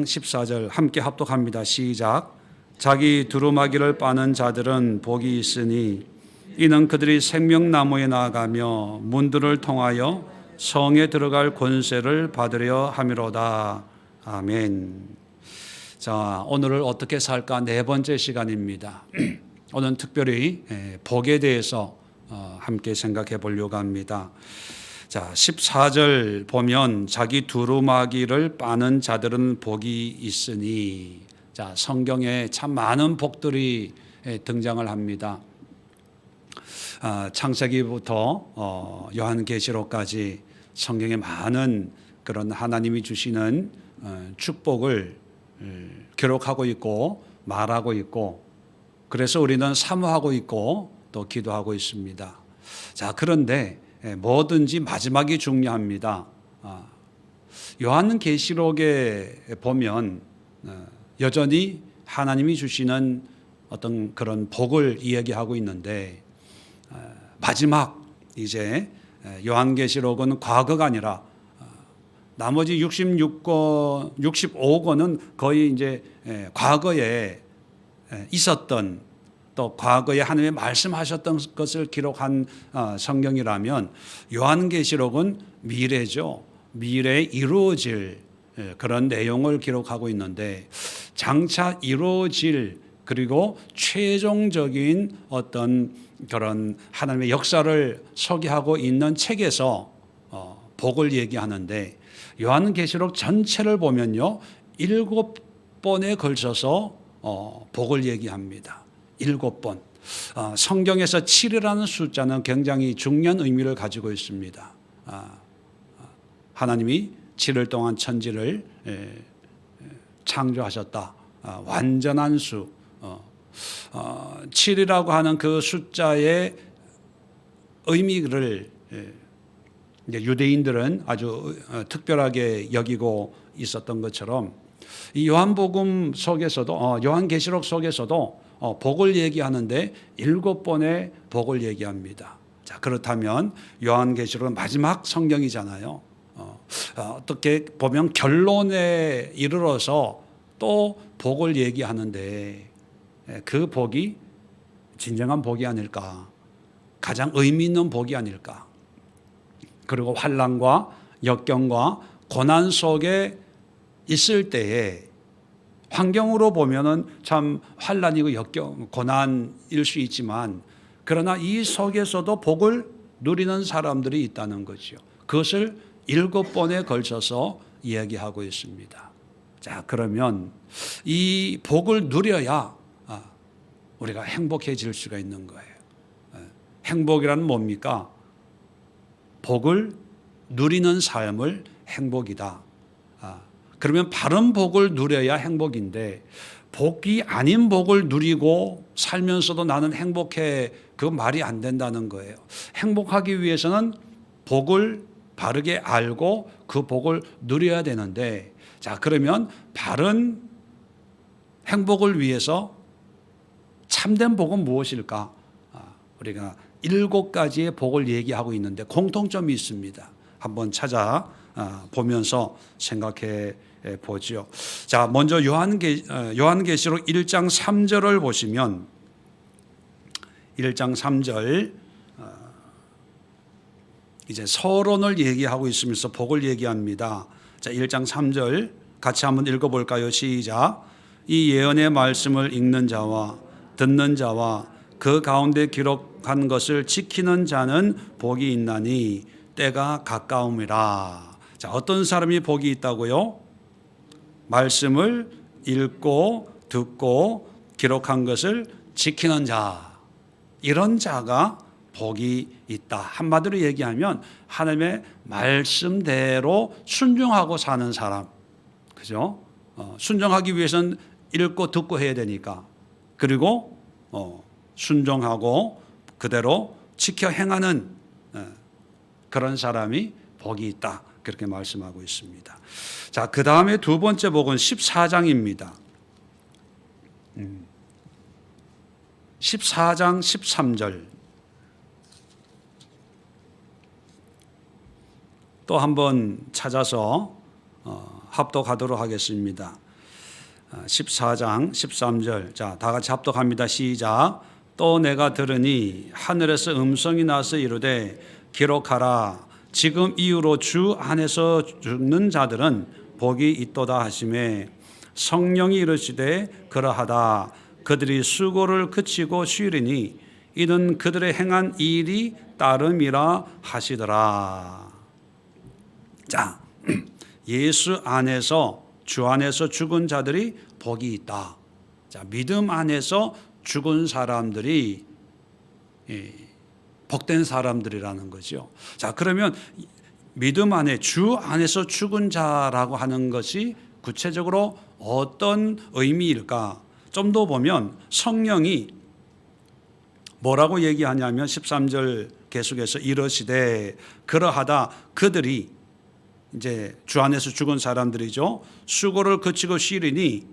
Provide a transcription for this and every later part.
14절 함께 합독합니다. 시작. 자기 두루마기를 빠는 자들은 복이 있으니 이는 그들이 생명나무에 나아가며 문들을 통하여 성에 들어갈 권세를 받으려 함이로다. 아멘. 자, 오늘을 어떻게 살까 네 번째 시간입니다. 오늘은 특별히 복에 대해서 함께 생각해 보려고 합니다. 자, 14절 보면 자기 두루마기를 빠는 자들은 복이 있으니, 자, 성경에 참 많은 복들이 등장을 합니다. 창세기부터 요한계시록까지 성경에 많은 그런 하나님이 주시는 축복을 기록하고 있고 말하고 있고, 그래서 우리는 사모하고 있고 또 기도하고 있습니다. 자, 그런데 뭐든지 마지막이 중요합니다. 요한계시록에 보면 여전히 하나님이 주시는 어떤 그런 복을 이야기하고 있는데, 마지막 이제 요한계시록은 과거가 아니라 나머지 65권은 거의 이제 과거에 있었던, 또 과거에 하나님이 말씀하셨던 것을 기록한 성경이라면 요한계시록은 미래죠. 미래에 이루어질 그런 내용을 기록하고 있는데, 장차 이루어질 그리고 최종적인 어떤 그런 하나님의 역사를 소개하고 있는 책에서 복을 얘기하는데, 요한계시록 전체를 보면요 7번에 걸쳐서 복을 얘기합니다. 7번. 성경에서 7이라는 숫자는 굉장히 중요한 의미를 가지고 있습니다. 하나님이 7일 동안 천지를 창조하셨다. 완전한 수. 7이라고 하는 그 숫자의 의미를 유대인들은 아주 특별하게 여기고 있었던 것처럼, 이 요한복음 속에서도 요한계시록 속에서도 복을 얘기하는데 7번의 복을 얘기합니다. 자, 그렇다면 요한계시록은 마지막 성경이잖아요. 어떻게 보면 결론에 이르러서 또 복을 얘기하는데, 그 복이 진정한 복이 아닐까, 가장 의미 있는 복이 아닐까. 그리고 환난과 역경과 고난 속에 있을 때에 환경으로 보면은 참 환난이고 역경, 고난일 수 있지만, 그러나 이 속에서도 복을 누리는 사람들이 있다는 거죠. 그것을 7번에 걸쳐서 이야기하고 있습니다. 자, 그러면 이 복을 누려야 우리가 행복해질 수가 있는 거예요. 행복이란 뭡니까? 복을 누리는 삶을 행복이다. 그러면 바른 복을 누려야 행복인데, 복이 아닌 복을 누리고 살면서도 나는 행복해, 그 말이 안 된다는 거예요. 행복하기 위해서는 복을 바르게 알고 그 복을 누려야 되는데, 자, 그러면 바른 행복을 위해서 참된 복은 무엇일까? 우리가 7가지의 복을 얘기하고 있는데 공통점이 있습니다. 한번 찾아 보면서 생각해 보죠. 자, 먼저 요한계시록 1장 3절을 보시면, 1장 3절 이제 서론을 얘기하고 있으면서 복을 얘기합니다. 자, 1장 3절 같이 한번 읽어볼까요? 시작. 이 예언의 말씀을 읽는 자와 듣는 자와 그 가운데 기록한 것을 지키는 자는 복이 있나니 때가 가까움이라. 자, 어떤 사람이 복이 있다고요? 말씀을 읽고 듣고 기록한 것을 지키는 자, 이런 자가 복이 있다. 한마디로 얘기하면 하나님의 말씀대로 순종하고 사는 사람, 그죠? 순종하기 위해서는 읽고 듣고 해야 되니까, 그리고 순종하고 그대로 지켜 행하는 그런 사람이 복이 있다. 그렇게 말씀하고 있습니다. 자, 그 다음에 두 번째 복은 14장입니다. 14장 13절. 또 한번 찾아서 합독하도록 하겠습니다. 14장 13절. 자, 다 같이 합독합니다. 시작. 또 내가 들으니 하늘에서 음성이 나서 이르되 기록하라. 지금 이후로 주 안에서 죽는 자들은 복이 있도다 하시매 성령이 이르시되 그러하다. 그들이 수고를 그치고 쉬리니 이는 그들의 행한 일이 따름이라 하시더라. 자, 예수 안에서 주 안에서 죽은 자들이 복이 있다. 자, 믿음 안에서 죽은 사람들이 복된 사람들이라는 거죠. 자, 그러면 믿음 안에 주 안에서 죽은 자라고 하는 것이 구체적으로 어떤 의미일까? 좀 더 보면 성령이 뭐라고 얘기하냐면 13절 계속해서 이르시되 그러하다. 그들이 이제 주 안에서 죽은 사람들이죠. 수고를 그치고 쉬리니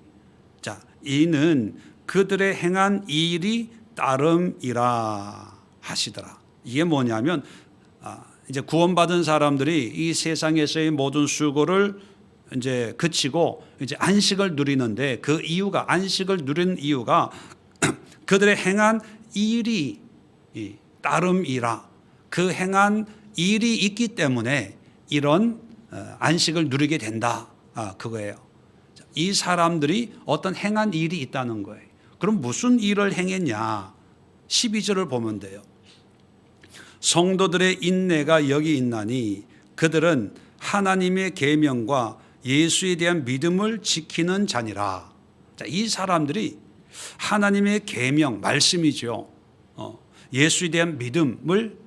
자, 이는 그들의 행한 일이 따름이라 하시더라. 이게 뭐냐면 이제 구원받은 사람들이 이 세상에서의 모든 수고를 이제 그치고 이제 안식을 누리는데 그 이유가 안식을 누리는 이유가 그들의 행한 일이 따름이라 그 행한 일이 있기 때문에 이런 안식을 누리게 된다. 그거예요. 이 사람들이 어떤 행한 일이 있다는 거예요. 그럼 무슨 일을 행했냐? 12절을 보면 돼요. 성도들의 인내가 여기 있나니 그들은 하나님의 계명과 예수에 대한 믿음을 지키는 자니라. 자, 이 사람들이 하나님의 계명, 말씀이죠. 예수에 대한 믿음을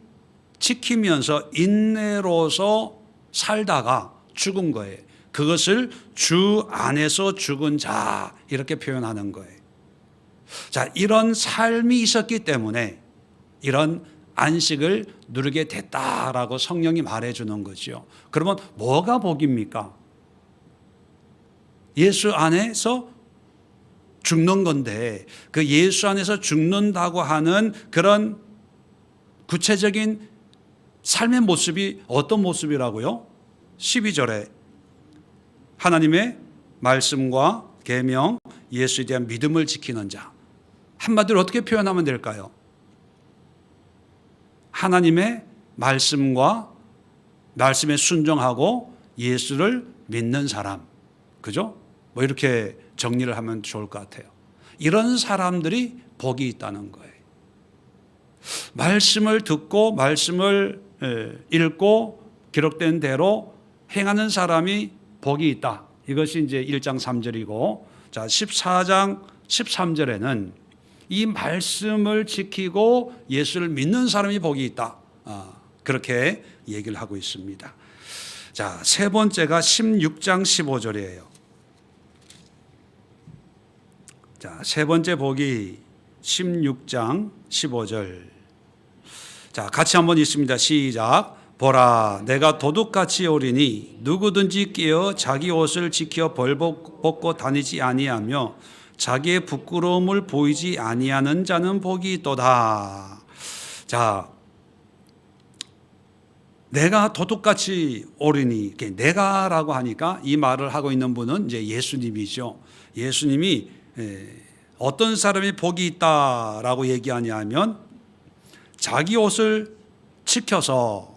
지키면서 인내로서 살다가 죽은 거예요. 그것을 주 안에서 죽은 자 이렇게 표현하는 거예요. 자, 이런 삶이 있었기 때문에 이런 안식을 누리게 됐다라고 성령이 말해주는 거죠. 그러면 뭐가 복입니까? 예수 안에서 죽는 건데 그 예수 안에서 죽는다고 하는 그런 구체적인 삶의 모습이 어떤 모습이라고요? 12절에 하나님의 말씀과 계명, 예수에 대한 믿음을 지키는 자. 한마디로 어떻게 표현하면 될까요? 하나님의 말씀과 말씀에 순종하고 예수를 믿는 사람. 그죠? 뭐 이렇게 정리를 하면 좋을 것 같아요. 이런 사람들이 복이 있다는 거예요. 말씀을 듣고 말씀을 읽고 기록된 대로 행하는 사람이 복이 있다. 이것이 이제 1장 3절이고, 자, 14장 13절에는 이 말씀을 지키고 예수를 믿는 사람이 복이 있다. 그렇게 얘기를 하고 있습니다. 자, 세 번째가 16장 15절이에요. 자, 세 번째 복이 16장 15절. 자, 같이 한번 읽습니다. 시작. 보라, 내가 도둑같이 오리니 누구든지 깨어 자기 옷을 지켜 벌벗고 다니지 아니하며 자기의 부끄러움을 보이지 아니하는 자는 복이 있도다. 자, 내가 도둑같이 오리니, 내가라고 하니까 이 말을 하고 있는 분은 이제 예수님이죠. 예수님이 어떤 사람이 복이 있다라고 얘기하냐면 자기 옷을 지켜서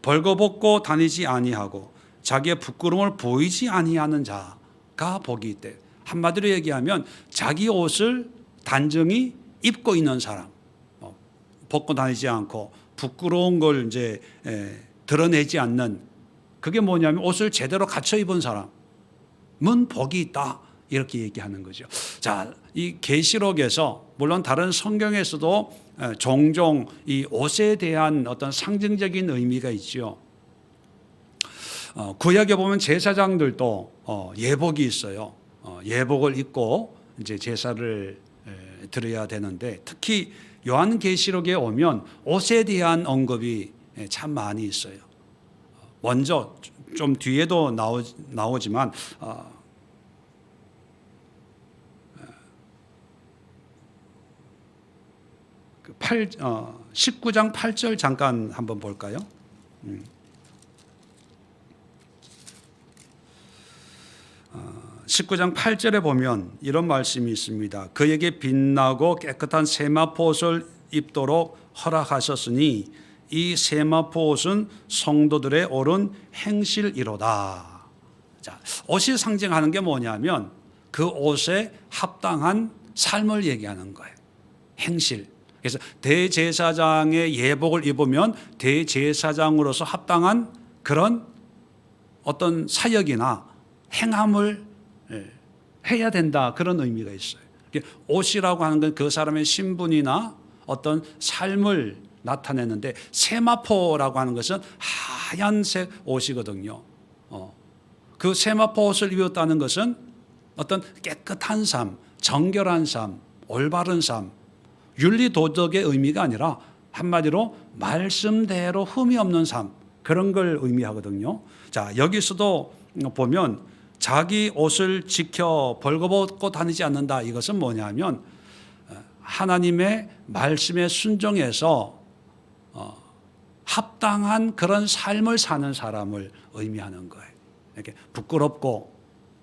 벌거벗고 다니지 아니하고 자기의 부끄러움을 보이지 아니하는 자가 복이 있대. 한마디로 얘기하면 자기 옷을 단정히 입고 있는 사람, 벗고 다니지 않고 부끄러운 걸 이제 드러내지 않는, 그게 뭐냐면 옷을 제대로 갖춰 입은 사람은 복이 있다. 이렇게 얘기하는 거죠. 자, 이 계시록에서 물론 다른 성경에서도 종종 이 옷에 대한 어떤 상징적인 의미가 있죠. 구약에 보면 제사장들도 예복이 있어요. 예복을 입고 이제 제사를 드려야 되는데, 특히 요한계시록에 오면 옷에 대한 언급이 참 많이 있어요. 먼저 좀 뒤에도 나오지만 19장 8절 잠깐 한번 볼까요? 19장 8절에 보면 이런 말씀이 있습니다. 그에게 빛나고 깨끗한 세마포옷을 입도록 허락하셨으니 이 세마포옷은 성도들의 옳은 행실이로다. 자, 옷이 상징하는 게 뭐냐면 그 옷에 합당한 삶을 얘기하는 거예요. 행실. 그래서 대제사장의 예복을 입으면 대제사장으로서 합당한 그런 어떤 사역이나 행함을 해야 된다, 그런 의미가 있어요. 옷이라고 하는 건 그 사람의 신분이나 어떤 삶을 나타내는데, 세마포라고 하는 것은 하얀색 옷이거든요. 그 세마포 옷을 입었다는 것은 어떤 깨끗한 삶, 정결한 삶, 올바른 삶, 윤리 도덕의 의미가 아니라 한마디로 말씀대로 흠이 없는 삶, 그런 걸 의미하거든요. 자, 여기서도 보면 자기 옷을 지켜 벌거벗고 다니지 않는다. 이것은 뭐냐면 하나님의 말씀에 순종해서 합당한 그런 삶을 사는 사람을 의미하는 거예요. 이렇게 부끄럽고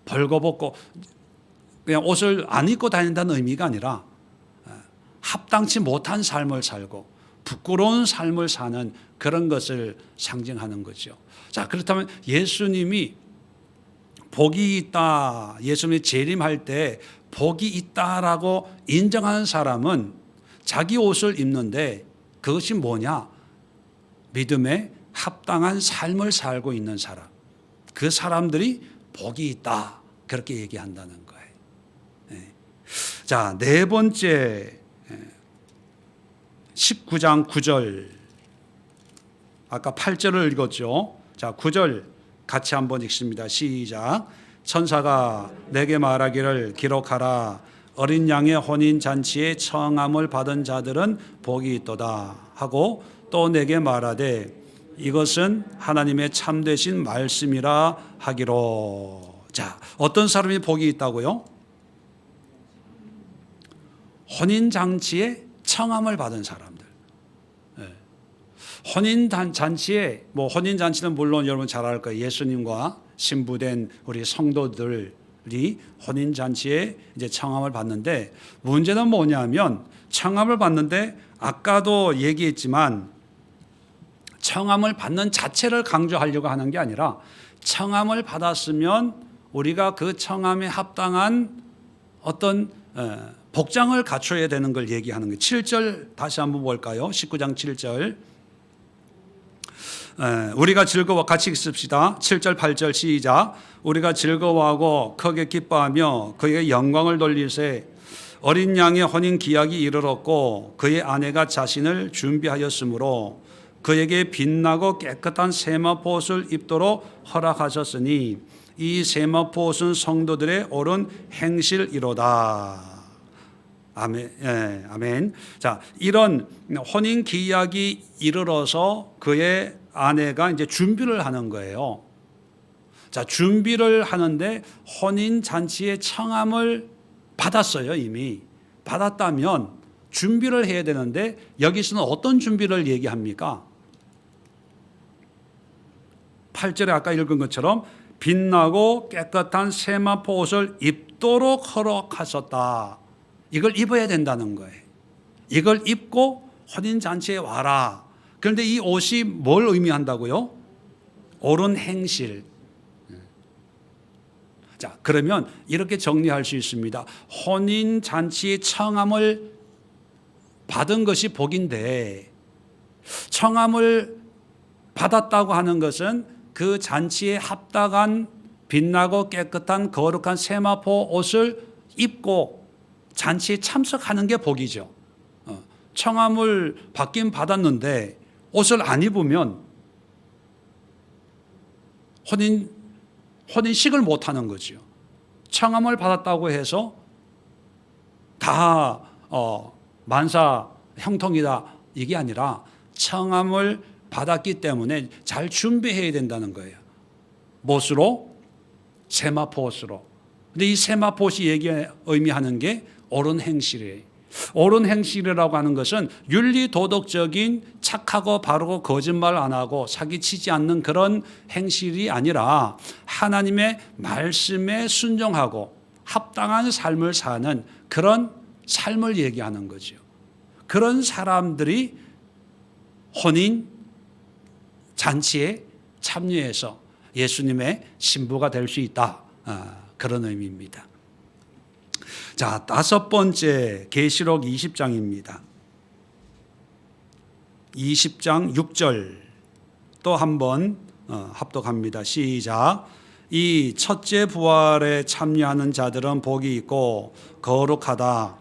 벌거벗고 그냥 옷을 안 입고 다닌다는 의미가 아니라 합당치 못한 삶을 살고 부끄러운 삶을 사는 그런 것을 상징하는 거죠. 자, 그렇다면 예수님이 복이 있다, 예수님이 재림할 때 복이 있다라고 인정하는 사람은 자기 옷을 입는데 그것이 뭐냐? 믿음에 합당한 삶을 살고 있는 사람, 그 사람들이 복이 있다, 그렇게 얘기한다는 거예요. 네. 자, 네 번째 19장 9절, 아까 8절을 읽었죠. 자, 9절 같이 한번 읽습니다. 시작. 천사가 내게 말하기를 기록하라. 어린 양의 혼인 잔치에 청함을 받은 자들은 복이 있도다 하고 또 내게 말하되 이것은 하나님의 참되신 말씀이라 하기로. 자, 어떤 사람이 복이 있다고요? 혼인 잔치에 청함을 받은 사람들. 혼인 잔치에, 혼인 잔치는 물론 여러분 잘 알 거예요. 예수님과 신부된 우리 성도들이 혼인 잔치에 이제 청함을 받는데, 문제는 뭐냐면 청함을 받는데 아까도 얘기했지만 청함을 받는 자체를 강조하려고 하는 게 아니라 청함을 받았으면 우리가 그 청함에 합당한 어떤 복장을 갖춰야 되는 걸 얘기하는 거예요. 7절 다시 한번 볼까요? 19장 7절. 우리가 즐거워, 같이 읽읍시다. 7절 8절 시작. 우리가 즐거워하고 크게 기뻐하며 그에게 영광을 돌리세. 어린 양의 혼인 기약이 이르렀고 그의 아내가 자신을 준비하였으므로 그에게 빛나고 깨끗한 세마포옷을 입도록 허락하셨으니 이 세마포옷은 성도들의 옳은 행실이로다. 아멘. 예, 아멘. 자, 이런 혼인 기약이 이르러서 그의 아내가 이제 준비를 하는 거예요. 자, 준비를 하는데 혼인 잔치의 청함을 받았어요. 이미 받았다면 준비를 해야 되는데 여기서는 어떤 준비를 얘기합니까? 8절에 아까 읽은 것처럼 빛나고 깨끗한 세마포 옷을 입도록 허락하셨다. 이걸 입어야 된다는 거예요. 이걸 입고 혼인 잔치에 와라. 그런데 이 옷이 뭘 의미한다고요? 옳은 행실. 자, 그러면 이렇게 정리할 수 있습니다. 혼인 잔치의 청함을 받은 것이 복인데, 청함을 받았다고 하는 것은 그 잔치에 합당한 빛나고 깨끗한 거룩한 세마포 옷을 입고 잔치에 참석하는 게 복이죠. 청함을 받긴 받았는데 옷을 안 입으면 혼인식을 못 하는 거죠. 청함을 받았다고 해서 다 만사 형통이다, 이게 아니라 청함을 받았기 때문에 잘 준비해야 된다는 거예요. 무엇으로? 세마포 옷으로. 근데 이 세마포 옷이 의미하는 게 옳은 행실이에요. 옳은 행실이라고 하는 것은 윤리 도덕적인 착하고 바르고 거짓말 안 하고 사기치지 않는 그런 행실이 아니라 하나님의 말씀에 순종하고 합당한 삶을 사는 그런 삶을 얘기하는 거죠. 그런 사람들이 혼인 잔치에 참여해서 예수님의 신부가 될 수 있다. 그런 의미입니다. 자, 다섯 번째 계시록 20장입니다. 20장 6절 또 한번 합독합니다. 시작. 이 첫째 부활에 참여하는 자들은 복이 있고 거룩하다.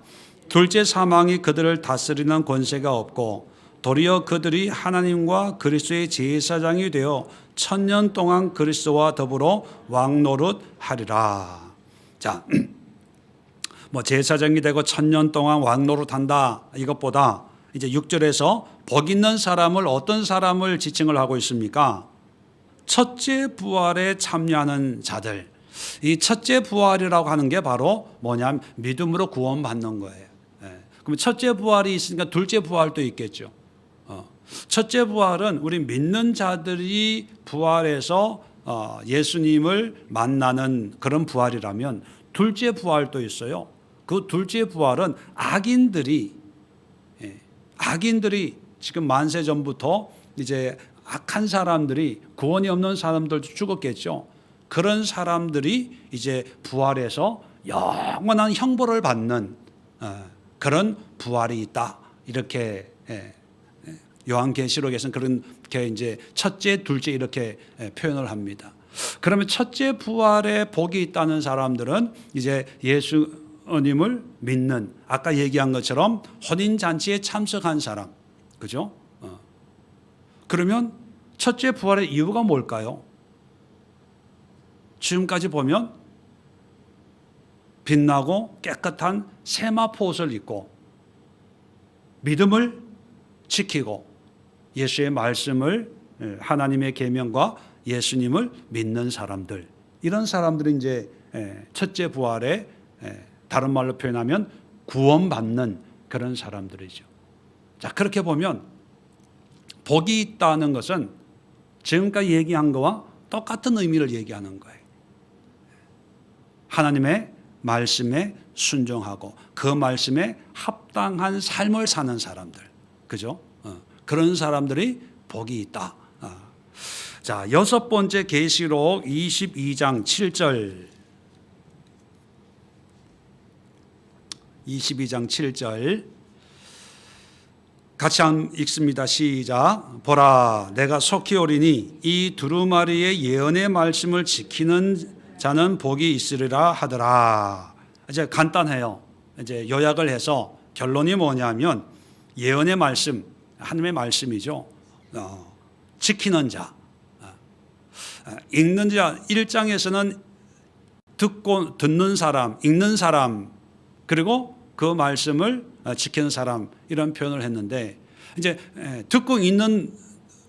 둘째 사망이 그들을 다스리는 권세가 없고 도리어 그들이 하나님과 그리스도의 제사장이 되어 1000년 동안 그리스도와 더불어 왕노릇하리라. 자, 뭐 제사장이 되고 1000년 동안 왕노릇한다 이것보다 이제 6절에서 복 있는 사람을 어떤 사람을 지칭을 하고 있습니까? 첫째 부활에 참여하는 자들. 이 첫째 부활이라고 하는 게 바로 뭐냐면 믿음으로 구원받는 거예요. 그럼 첫째 부활이 있으니까 둘째 부활도 있겠죠. 첫째 부활은 우리 믿는 자들이 부활해서 예수님을 만나는 그런 부활이라면 둘째 부활도 있어요. 그 둘째 부활은 악인들이 지금 만세 전부터 이제 악한 사람들이 구원이 없는 사람들도 죽었겠죠. 그런 사람들이 이제 부활해서 영원한 형벌을 받는 그런 부활이 있다. 이렇게 요한계시록에서는 그렇게 이제 첫째, 둘째 이렇게 표현을 합니다. 그러면 첫째 부활에 복이 있다는 사람들은 이제 예수님을 믿는 아까 얘기한 것처럼 혼인 잔치에 참석한 사람, 그죠? 그러면 첫째 부활의 이유가 뭘까요? 지금까지 보면 빛나고 깨끗한 세마포옷을 입고 믿음을 지키고 예수의 말씀을 하나님의 계명과 예수님을 믿는 사람들, 이런 사람들이 이제 첫째 부활에 다른 말로 표현하면 구원받는 그런 사람들이죠. 자, 그렇게 보면 복이 있다는 것은 지금까지 얘기한 거와 똑같은 의미를 얘기하는 거예요. 하나님의 말씀에 순종하고 그 말씀에 합당한 삶을 사는 사람들, 그죠? 그런 사람들이 복이 있다. 자, 여섯 번째 계시록 22장 7절. 22장 7절. 같이 한번 읽습니다. 시작. 보라, 내가 속히 오리니 이 두루마리의 예언의 말씀을 지키는 자는 복이 있으리라 하더라. 이제 간단해요. 이제 요약을 해서 결론이 뭐냐면 예언의 말씀, 하나님의 말씀이죠. 지키는 자, 읽는 자. 1장에서는 듣는 사람, 읽는 사람, 그리고 그 말씀을 지키는 사람, 이런 표현을 했는데 이제 듣고 읽는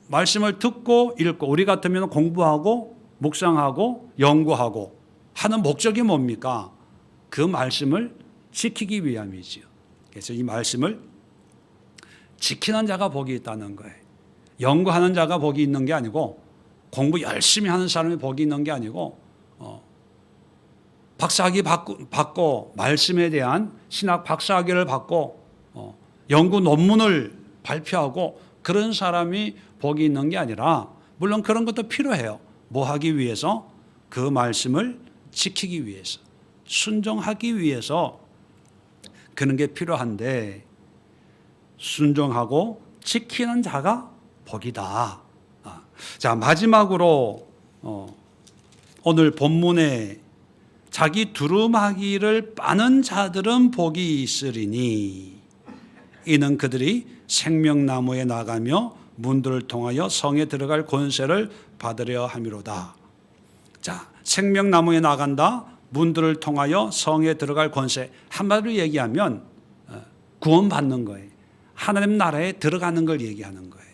말씀을 듣고 읽고 우리 같으면 공부하고 묵상하고 연구하고 하는 목적이 뭡니까? 그 말씀을 지키기 위함이지요. 그래서 이 말씀을 지키는 자가 복이 있다는 거예요. 연구하는 자가 복이 있는 게 아니고 공부 열심히 하는 사람이 복이 있는 게 아니고 박사학위 받고 말씀에 대한 신학 박사학위를 받고 연구 논문을 발표하고 그런 사람이 복이 있는 게 아니라, 물론 그런 것도 필요해요. 뭐 하기 위해서? 그 말씀을 지키기 위해서, 순종하기 위해서 그런 게 필요한데 순종하고 지키는 자가 복이다. 자, 마지막으로 오늘 본문에 자기 두루마기를 빠는 자들은 복이 있으리니 이는 그들이 생명나무에 나가며 문들을 통하여 성에 들어갈 권세를 받으려 함이로다. 자, 생명나무에 나간다, 문들을 통하여 성에 들어갈 권세. 한마디로 얘기하면 구원받는 거예요. 하나님 나라에 들어가는 걸 얘기하는 거예요.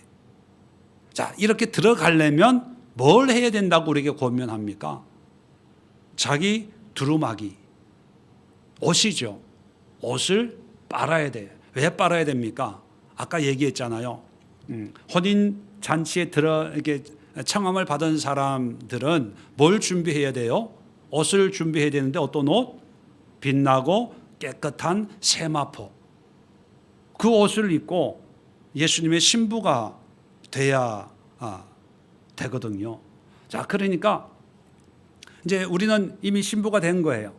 자, 이렇게 들어가려면 뭘 해야 된다고 우리에게 권면합니까? 자기 두루마기, 옷이죠. 옷을 빨아야 돼요. 왜 빨아야 됩니까? 아까 얘기했잖아요. 혼인 잔치에 이렇게 청함을 받은 사람들은 뭘 준비해야 돼요? 옷을 준비해야 되는데 어떤 옷? 빛나고 깨끗한 세마포. 그 옷을 입고 예수님의 신부가 돼야 되거든요. 자, 그러니까 이제 우리는 이미 신부가 된 거예요.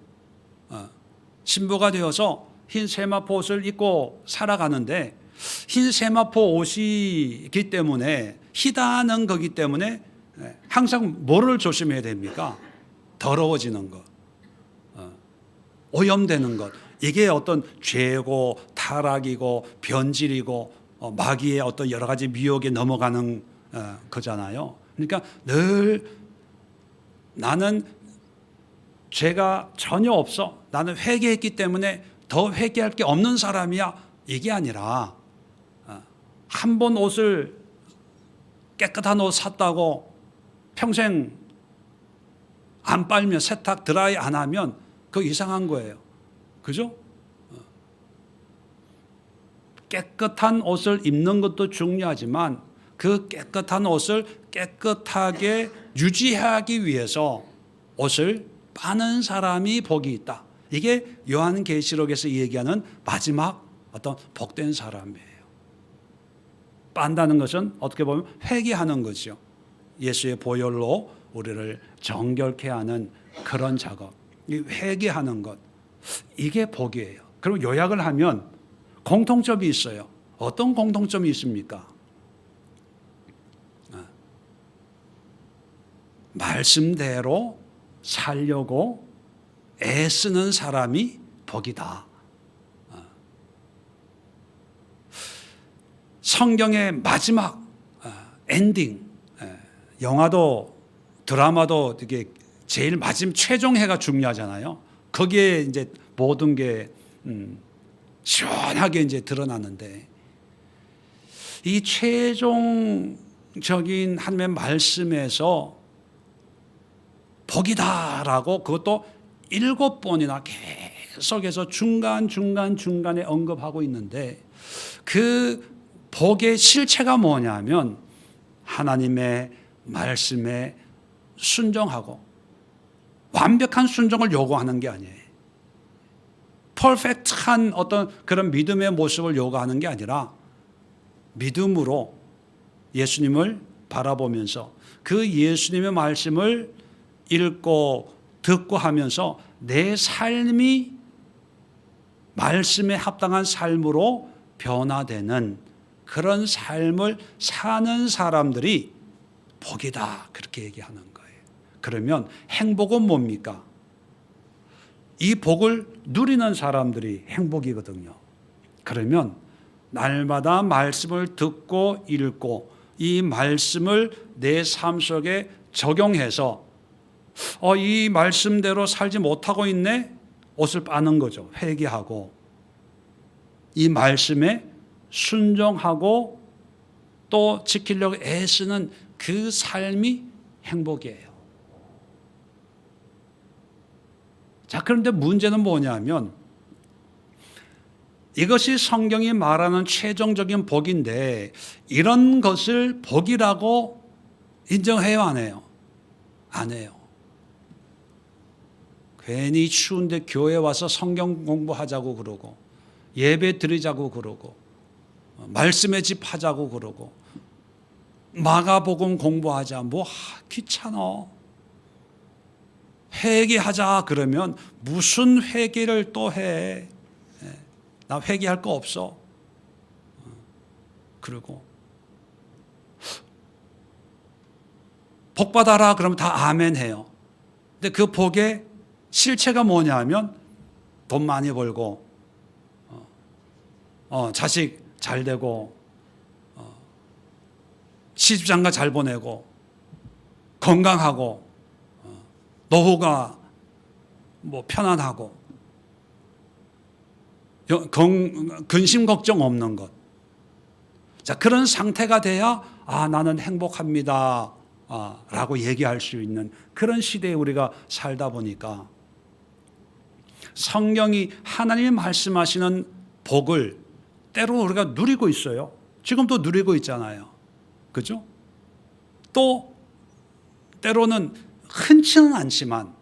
신부가 되어서 흰 세마포 옷을 입고 살아가는데, 흰 세마포 옷이기 때문에, 희다는 거기 때문에 항상 뭐를 조심해야 됩니까? 더러워지는 것, 오염되는 것. 이게 어떤 죄고 타락이고 변질이고 마귀의 어떤 여러 가지 미혹에 넘어가는 거잖아요. 그러니까 늘 나는 죄가 전혀 없어, 나는 회개했기 때문에 더 회개할 게 없는 사람이야, 이게 아니라 한 번 옷을 깨끗한 옷 샀다고 평생 안 빨면, 세탁 드라이 안 하면 그거 이상한 거예요. 그죠? 깨끗한 옷을 입는 것도 중요하지만 그 깨끗한 옷을 깨끗하게 유지하기 위해서 옷을 빠는 사람이 복이 있다. 이게 요한계시록에서 얘기하는 마지막 어떤 복된 사람이에요. 빤다는 것은 어떻게 보면 회개하는 거죠. 예수의 보혈로 우리를 정결케 하는 그런 작업, 이 회개하는 것, 이게 복이에요. 그리고 요약을 하면 공통점이 있어요. 어떤 공통점이 있습니까? 말씀대로 살려고 애쓰는 사람이 복이다. 성경의 마지막 엔딩, 영화도 드라마도 이게 제일 마지막 최종회가 중요하잖아요. 거기에 이제 모든 게 시원하게 이제 드러나는데, 이 최종적인 하나님의 말씀에서 복이다라고 그것도 7번이나 계속해서 중간에 언급하고 있는데, 그 복의 실체가 뭐냐면 하나님의 말씀에 순종하고, 완벽한 순종을 요구하는 게 아니에요. 퍼펙트한 어떤 그런 믿음의 모습을 요구하는 게 아니라 믿음으로 예수님을 바라보면서 그 예수님의 말씀을 읽고 듣고 하면서 내 삶이 말씀에 합당한 삶으로 변화되는 그런 삶을 사는 사람들이 복이다, 그렇게 얘기하는 거예요. 그러면 행복은 뭡니까? 이 복을 누리는 사람들이 행복이거든요. 그러면 날마다 말씀을 듣고 읽고 이 말씀을 내 삶 속에 적용해서 이 말씀대로 살지 못하고 있네? 옷을 빠는 거죠. 회개하고 이 말씀에 순종하고 또 지키려고 애쓰는 그 삶이 행복이에요. 자, 그런데 문제는 뭐냐면 이것이 성경이 말하는 최종적인 복인데 이런 것을 복이라고 인정해요, 안 해요? 안 해요. 괜히 추운데 교회 와서 성경 공부하자고 그러고 예배 드리자고 그러고 말씀의 집 하자고 그러고 마가복음 공부하자, 뭐 귀찮아. 회개하자 그러면 무슨 회개를 또 해? 나 회개할 거 없어. 그리고 복 받아라 그러면 다 아멘 해요. 근데 그 복의 실체가 뭐냐 하면 돈 많이 벌고 자식 잘 되고 시집장가 잘 보내고 건강하고 노후가 뭐 편안하고 근심 걱정 없는 것. 자, 그런 상태가 돼야 나는 행복합니다 라고 얘기할 수 있는 그런 시대에 우리가 살다 보니까 성경이 하나님이 말씀하시는 복을 때로 우리가 누리고 있어요. 지금도 누리고 있잖아요. 그죠? 또 때로는 흔치는 않지만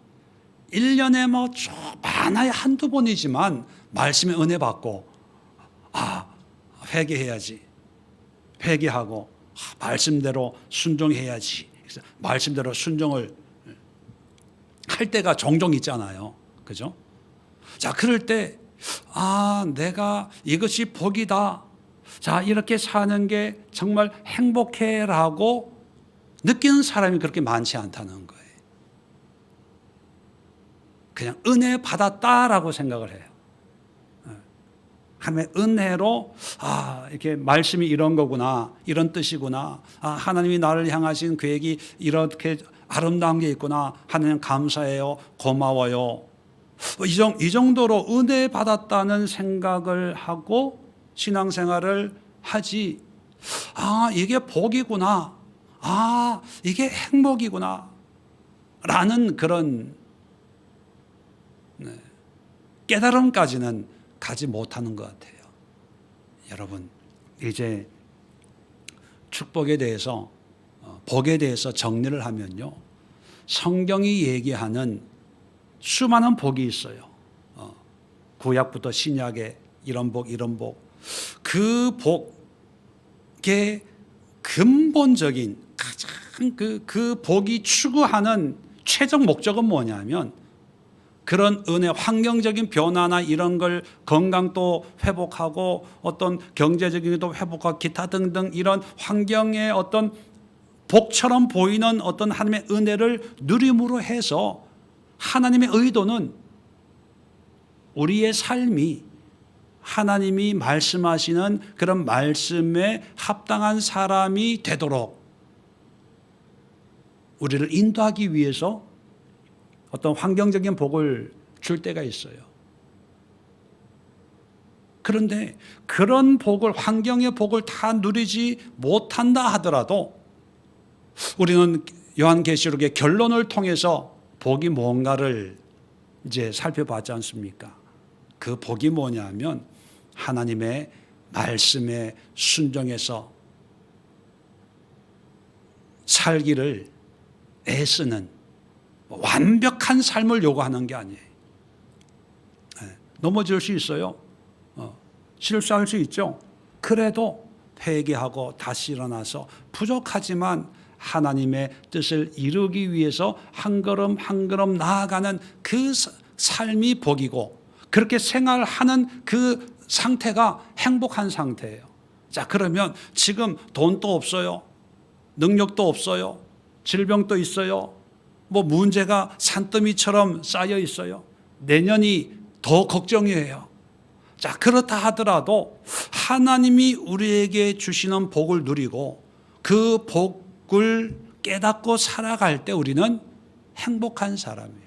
1년에 뭐 많아야 한두 번이지만 말씀의 은혜 받고 회개해야지. 회개하고 말씀대로 순종해야지. 그래서 말씀대로 순종을 할 때가 종종 있잖아요. 그죠? 자, 그럴 때 내가 이것이 복이다. 자, 이렇게 사는 게 정말 행복해라고 느끼는 사람이 그렇게 많지 않다는 거예요. 그냥 은혜 받았다라고 생각을 해요. 하나님의 은혜로 이렇게 말씀이 이런 거구나, 이런 뜻이구나, 하나님이 나를 향하신 계획이 이렇게 아름다운 게 있구나, 하나님 감사해요, 고마워요. 이 정도로 은혜 받았다는 생각을 하고 신앙생활을 하지, 이게 복이구나, 이게 행복이구나 라는 그런 깨달음까지는 가지 못하는 것 같아요. 여러분, 이제 축복에 대해서, 복에 대해서 정리를 하면요, 성경이 얘기하는 수많은 복이 있어요. 구약부터 신약에 이런 복, 이런 복. 그 복의 근본적인 가장 그 복이 추구하는 최종 목적은 뭐냐면, 그런 은혜, 환경적인 변화나 이런 걸 건강도 회복하고 어떤 경제적인 것도 회복하고 기타 등등 이런 환경의 어떤 복처럼 보이는 어떤 하나님의 은혜를 누림으로 해서 하나님의 의도는 우리의 삶이 하나님이 말씀하시는 그런 말씀에 합당한 사람이 되도록 우리를 인도하기 위해서 어떤 환경적인 복을 줄 때가 있어요. 그런데 그런 복을, 환경의 복을 다 누리지 못한다 하더라도 우리는 요한계시록의 결론을 통해서 복이 뭔가를 이제 살펴봤지 않습니까? 그 복이 뭐냐면 하나님의 말씀에 순종해서 살기를 애쓰는 완벽한 삶을 요구하는 게 아니에요. 넘어질 수 있어요. 실수할 수 있죠. 그래도 회개하고 다시 일어나서 부족하지만 하나님의 뜻을 이루기 위해서 한 걸음 한 걸음 나아가는 그 삶이 복이고, 그렇게 생활하는 그 상태가 행복한 상태예요. 자, 그러면 지금 돈도 없어요. 능력도 없어요. 질병도 있어요. 뭐 문제가 산더미처럼 쌓여 있어요. 내년이 더 걱정이에요. 자, 그렇다 하더라도 하나님이 우리에게 주시는 복을 누리고 그 복을 깨닫고 살아갈 때 우리는 행복한 사람이에요.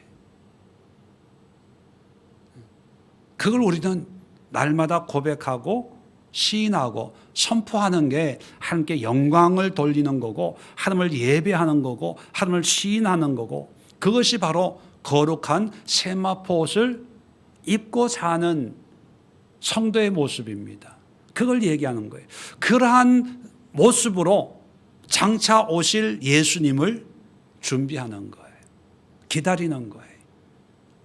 그걸 우리는 날마다 고백하고 시인하고 선포하는 게 하나님께 영광을 돌리는 거고, 하나님을 예배하는 거고, 하나님을 시인하는 거고, 그것이 바로 거룩한 세마포 옷을 입고 사는 성도의 모습입니다. 그걸 얘기하는 거예요. 그러한 모습으로 장차 오실 예수님을 준비하는 거예요. 기다리는 거예요.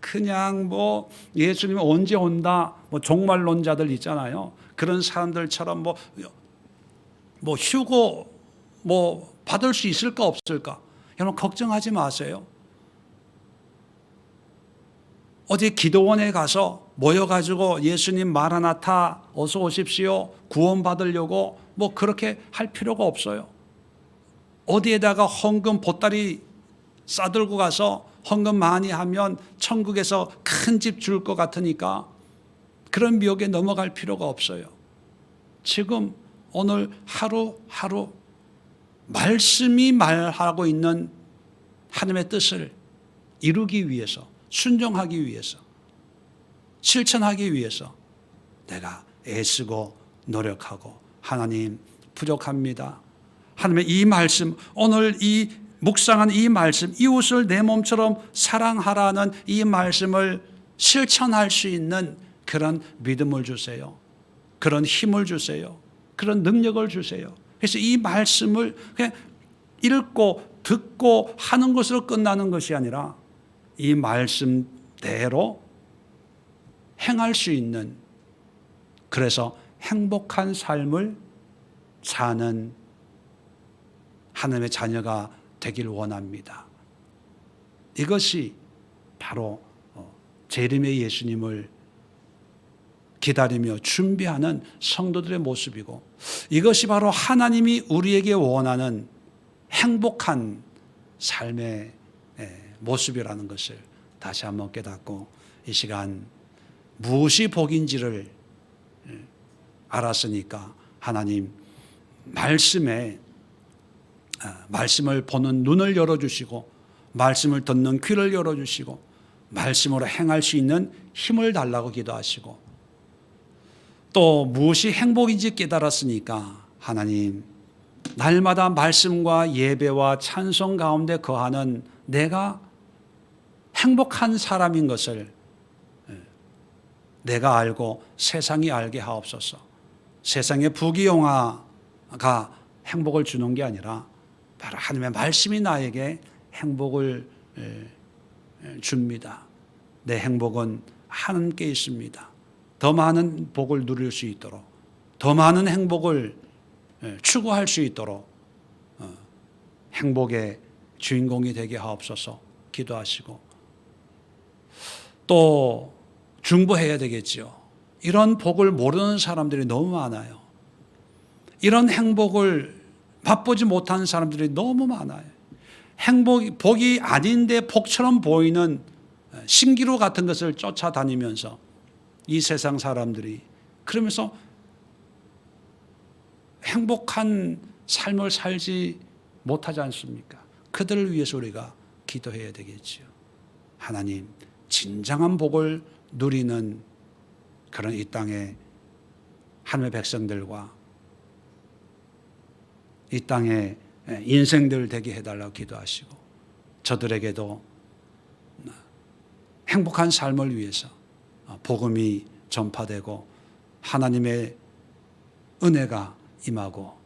그냥 뭐 예수님 언제 온다, 뭐 종말론자들 있잖아요. 그런 사람들처럼 뭐 휴고 뭐 받을 수 있을까 없을까? 여러분 걱정하지 마세요. 어디 기도원에 가서 모여가지고 예수님 마라나타 어서 오십시오 구원 받으려고 뭐 그렇게 할 필요가 없어요. 어디에다가 헌금 보따리 싸들고 가서 헌금 많이 하면 천국에서 큰 집 줄 것 같으니까 그런 미혹에 넘어갈 필요가 없어요. 지금 오늘 하루하루 말씀이 말하고 있는 하나님의 뜻을 이루기 위해서, 순종하기 위해서, 실천하기 위해서 내가 애쓰고 노력하고, 하나님 부족합니다. 하나님의 이 말씀, 오늘 이 묵상한 이 말씀, 이웃을 내 몸처럼 사랑하라는 이 말씀을 실천할 수 있는 그런 믿음을 주세요. 그런 힘을 주세요. 그런 능력을 주세요. 그래서 이 말씀을 그냥 읽고 듣고 하는 것으로 끝나는 것이 아니라 이 말씀대로 행할 수 있는, 그래서 행복한 삶을 사는 하나님의 자녀가 되길 원합니다. 이것이 바로 재림의 예수님을 기다리며 준비하는 성도들의 모습이고, 이것이 바로 하나님이 우리에게 원하는 행복한 삶의 모습이라는 것을 다시 한번 깨닫고, 이 시간 무엇이 복인지를 알았으니까 하나님 말씀을 보는 눈을 열어주시고, 말씀을 듣는 귀를 열어주시고, 말씀으로 행할 수 있는 힘을 달라고 기도하시고, 또 무엇이 행복인지 깨달았으니까 하나님 날마다 말씀과 예배와 찬송 가운데 거하는 내가 행복한 사람인 것을 내가 알고 세상이 알게 하옵소서. 세상의 부귀영화가 행복을 주는 게 아니라 바로 하나님의 말씀이 나에게 행복을 줍니다. 내 행복은 하나님께 있습니다. 더 많은 복을 누릴 수 있도록, 더 많은 행복을 추구할 수 있도록 행복의 주인공이 되게 하옵소서 기도하시고, 또 중보해야 되겠지요. 이런 복을 모르는 사람들이 너무 많아요. 이런 행복을 맛보지 못하는 사람들이 너무 많아요. 복이 아닌데 복처럼 보이는 신기루 같은 것을 쫓아다니면서 이 세상 사람들이 그러면서 행복한 삶을 살지 못하지 않습니까? 그들을 위해서 우리가 기도해야 되겠지요. 하나님, 진정한 복을 누리는 그런 이 땅의 하나님의 백성들과 이 땅의 인생들 되게 해달라고 기도하시고, 저들에게도 행복한 삶을 위해서 복음이 전파되고 하나님의 은혜가 임하고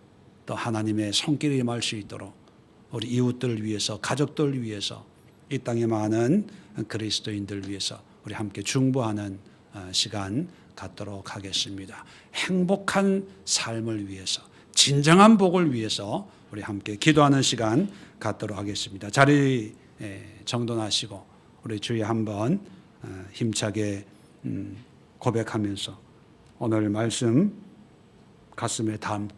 또 하나님의 손길이 임할 수 있도록 우리 이웃들을 위해서, 가족들을 위해서, 이 땅의 많은 그리스도인들을 위해서 우리 함께 중보하는 시간 갖도록 하겠습니다. 행복한 삶을 위해서, 진정한 복을 위해서 우리 함께 기도하는 시간 갖도록 하겠습니다. 자리 정돈하시고 우리 주에 한번 힘차게 고백하면서 오늘 말씀 가슴에 담고